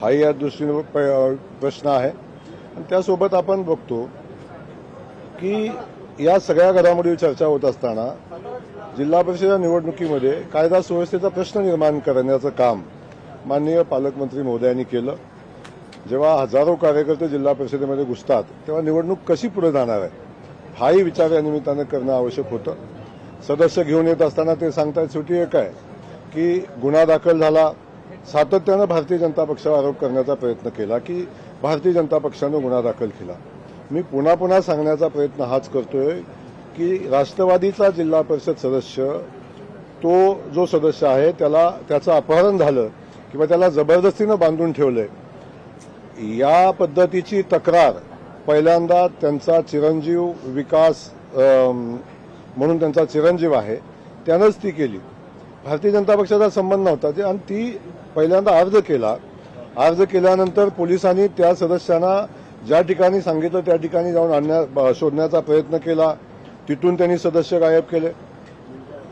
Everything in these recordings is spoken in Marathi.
हाही या दृष्टीने प्रश्न आहे आणि त्यासोबत आपण बघतो की या सगळ्या घडामोडीवर चर्चा होत असताना जिल्हा परिषद निवडणुकीमध्ये कायदा सुव्यवस्थेचा प्रश्न निर्माण करण्याचं काम माननीय पालकमंत्री महोदयांनी केलं। जेव्हा हजारो कार्यकर्ते जिल्हा परिषदेमध्ये घुसतात तेव्हा निवडणूक कशी पुढे जाणार आहे हाही विचार या निमित्तानं करणं आवश्यक होतं। सदस्य घेऊन येत असताना ते सांगतात शेवटी एक आहे की गुन्हा दाखल झाला, सातत्यानं भारतीय जनता पक्षावर आरोप करण्याचा प्रयत्न केला की भारतीय जनता पक्षानं गुन्हा दाखल केला। मी पुन्हा पुन्हा सांगण्याचा प्रयत्न हाच करतोय की राष्ट्रवादीचा जिल्हा परिषद सदस्य तो जो सदस्य आहे त्याचं अपहरण झालं किंवा त्याला जबरदस्तीनं बांधून ठेवलंय, या पद्धतीची तक्रार पहिल्यांदा त्यांचा चिरंजीव विकास म्हणून त्यांचा चिरंजीव आहे त्यानंच ती केली। भारतीय जनता पक्षाचा संबंध नव्हता आणि ती पहिल्यांदा अर्ज केला। अर्ज केल्यानंतर पोलिसांनी त्या सदस्यांना ज्या ठिकाणी सांगितलं त्या ठिकाणी जाऊन शोधण्याचा प्रयत्न केला, तिथून त्यांनी सदस्य गायब केले।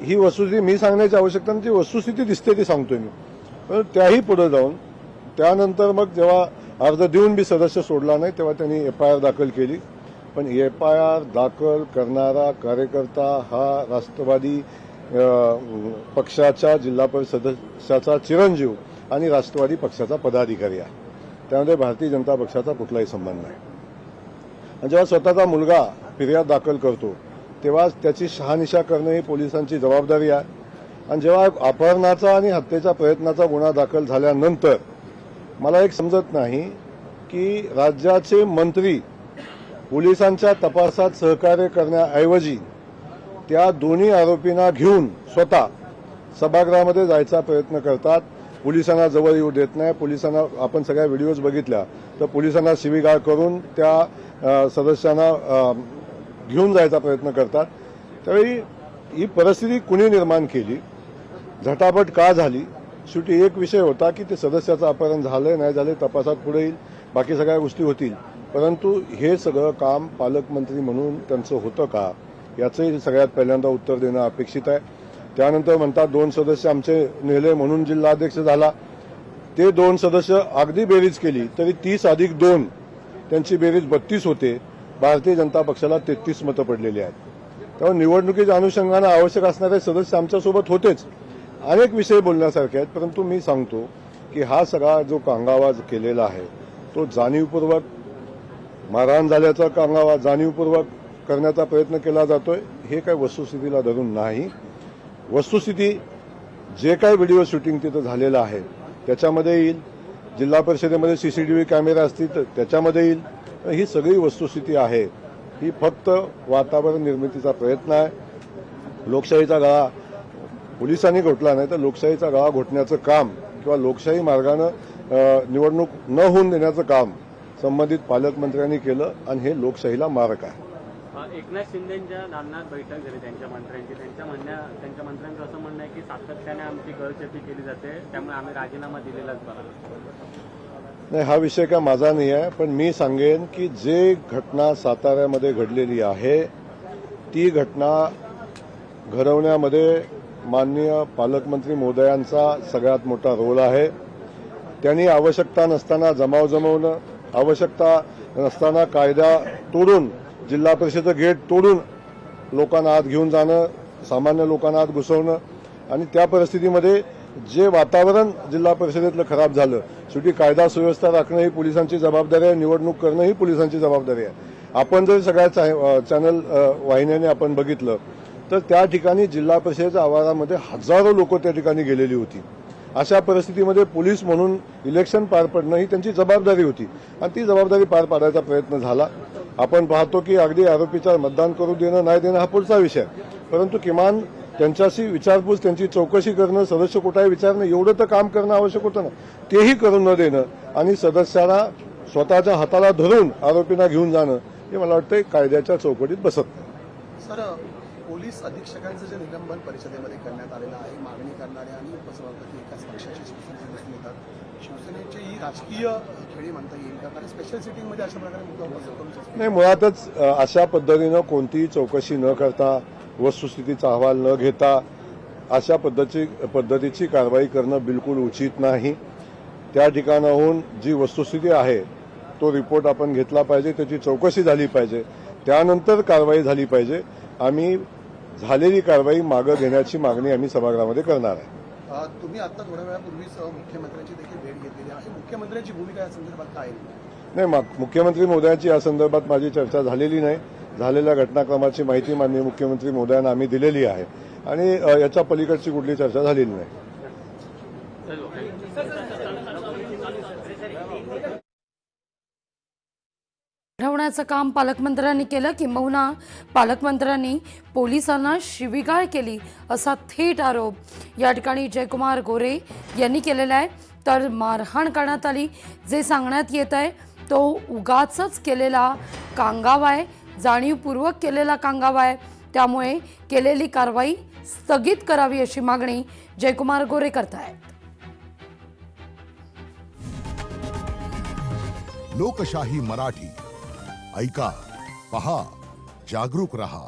ही वस्तुस्थिती मी सांगण्याची आवश्यकता नाही, ती वस्तुस्थिती दिसते ती सांगतोय मी। पण त्याही पुढे जाऊन त्यानंतर मग जेव्हा अर्ज देऊन बी सदस्य सोडला नाही तेव्हा त्यांनी FIR दाखल केली। पण FIR दाखल करणारा कार्यकर्ता हा राष्ट्रवादी पक्षाच्या जिल्हा परिषद सदस्याचा चिरंजीव आणि राष्ट्रवादी पक्षाचा पदाधिकारी आहे, त्यामध्ये भारतीय जनता पक्षाचा कुठलाही संबंध नाही। जेव्हा स्वतःचा मुलगा फिर्याद दाखल करतो तेव्हा त्याची शहानिशा करणं ही पोलिसांची जबाबदारी आहे। आणि जेव्हा अपहरणाचा आणि हत्येच्या प्रयत्नाचा गुन्हा दाखल झाल्यानंतर मला एक समजत नाही की राज्याचे मंत्री पोलिसांच्या तपासात सहकार्य करण्याऐवजी त्या दोन्ही आरोपींना घेऊन स्वतः सभागृहामध्ये जायचा प्रयत्न करतात, पोलिसांना जवळ येऊ देत नाही। पोलिसांना आपण सगळ्या व्हिडिओज बघितल्या तर पोलिसांना शिवीगाळ करून त्या सदस्यांना घेऊन जायचा प्रयत्न करतात। त्यावेळी ही परिस्थिती कुणी निर्माण केली, झटापट का झाली? शेवटी एक विषय होता की ते सदस्याचं अपहरण झालंय नाही झालंय तपासात पुढे येईल, बाकी सगळ्या गोष्टी होतील, परंतु हे सगळं काम पालकमंत्री म्हणून त्यांचं होतं का याचंही सगळ्यात पहिल्यांदा उत्तर देणं अपेक्षित आहे। त्यानंतर म्हणतात 2 सदस्य आमचे नेले म्हणून जिल्हाध्यक्ष झाला। ते 2 सदस्य अगदी बेरीज केली तरी 30 अधिक 2 त्यांची बेरीज 32 होते। भारतीय जनता पक्षाला 33 मतं पडलेली आहेत। तेव्हा निवडणुकीच्या अनुषंगानं आवश्यक असणारे सदस्य आमच्यासोबत होतेच। अनेक विषय बोलण्यासारखे आहेत, परंतु मी सांगतो की हा सगळा जो कांगावा केलेला आहे तो जाणीवपूर्वक मारहाण झाल्याचा कांगावा जाणीवपूर्वक करण्याचा प्रयत्न केला जातोय, हे काही वस्तुस्थितीला धरून नाही। वस्तुस्थिती जे काही व्हिडिओ शूटिंग तिथं झालेलं आहे त्याच्यामध्ये येईल, जिल्हा परिषदेमध्ये CCTV कॅमेरा असतील तर त्याच्यामध्ये येईल। ही सगळी वस्तुस्थिती आहे, ही फक्त वातावरण निर्मितीचा प्रयत्न आहे। लोकशाहीचा गळा पोलिसांनी घोटला नाही तर लोकशाहीचा गळा घोटण्याचं काम किंवा लोकशाही मार्गानं निवडणूक न होऊन देण्याचं काम संबंधित पालकमंत्र्यांनी केलं आणि हे लोकशाहीला मारक आहे। एकनाथ शिंदेंच्या दालनात बैठक झाली त्यांच्या मंत्र्यांचं असं म्हणणं आहे की सातत्याने आमची गळचेपी केली जाते, त्यामुळे आम्ही राजीनामा दिलेलाच बरा नाही। हा विषय काय माझा नाही आहे, पण मी सांगेन की जे घटना साताऱ्यामध्ये घडलेली आहे ती घटना घडवण्यामध्ये माननीय पालकमंत्री महोदयांचा सगळ्यात मोठा रोल आहे। त्यांनी आवश्यकता नसताना जमाव जमवणं, आवश्यकता नसताना कायदा तोडून जिल्हा परिषद गेट तोडून लोकांना आत घेऊन जाणं, सामान्य लोकांना आत घुसवणं आणि त्या परिस्थितीमध्ये जे वातावरण जिल्हा परिषदेतलं खराब झालं, शेवटी कायदा सुव्यवस्था राखणं ही पोलिसांची जबाबदारी आहे, निवडणूक करणं ही पोलिसांची जबाबदारी आहे। आपण जर सगळ्या चॅनल वाहिन्याने आपण बघितलं तर त्या ठिकाणी जिल्हा परिषदेच्या आवारामध्ये हजारो लोक त्या ठिकाणी गेलेली होती। अशा परिस्थितीमध्ये पोलीस म्हणून इलेक्शन पार पडणं ही त्यांची जबाबदारी होती आणि ती जबाबदारी पार पाडायचा प्रयत्न झाला। आपण पाहतो की अगदी आरोपीचा मतदान करू देणं नाही देणं हा पुढचा विषय, परंतु किमान त्यांच्याशी विचारपूस त्यांची चौकशी करणं, सदस्य कुठेही विचारणं एवढं तर काम करणं आवश्यक होतं ना, तेही करून न देणं आणि सदस्याला स्वतःच्या हाताला धरून आरोपींना घेऊन जाणं हे मला वाटतं कायद्याच्या चौकटीत बसत नाही। सर, पोलीस अधीक्षकांचं जे निलंबन परिषदेमध्ये करण्यात आलेलं आहे, मागणी करणारे आणि उपसभापती एकाच पक्षाचे शिवसेनेचे दिसून येतात, शिवसेनेची ही राजकीय खेळी म्हणता येईल का? कारण स्पेशल सिटिंगमध्ये अशा प्रकारे मुद्दा उपस्थित करू शकतो नाही। मुळातच अशा पद्धतीनं कोणतीही चौकशी न करता, वस्तुस्थितीचा अहवाल न घेता अशा पद्धतीची कारवाई करणं बिलकुल उचित नाही। त्या ठिकाणाहून जी वस्तुस्थिती आहे तो रिपोर्ट आपण घेतला पाहिजे, त्याची चौकशी झाली पाहिजे, त्यानंतर कारवाई झाली पाहिजे. आम्ही झालेली कारवाई मागं घेण्याची मागणी आम्ही सभागृहामध्ये करणार आहे. तुम्ही आता थोड्या वेळापूर्वीच मुख्यमंत्र्यांची देखील भेट घेतलेली आहे. मुख्यमंत्र्यांची भूमिका या संदर्भात काय आहे? नाही, मुख्यमंत्री महोदयांची या संदर्भात माझी चर्चा झालेली नाही. झालेल्या घटनाक्रमाची माहिती माननीय मुख्यमंत्री महोदयांना आम्ही दिलेली आहे आणि याच्या पलीकडची कुठली चर्चा झालेली नाही. वाढवण्याचं काम पालकमंत्र्यांनी केलं, किंबहुना पालकमंत्र्यांनी पोलिसांना शिवीगाळ केली असा थेट आरोप या ठिकाणी जयकुमार गोरे यांनी केलेला आहे. तर मारहाण करण्यात आली, जे सांगण्यात येत आहे तो उगाचच केलेला कांगावा आहे, जाणीवपूर्वक केलेला कांगावा आहे. त्यामुळे केलेली कारवाई स्थगित करावी अशी मागणी जयकुमार गोरे करतायत. लोकशाही मराठी ऐका, पहा, जागरूक रहा.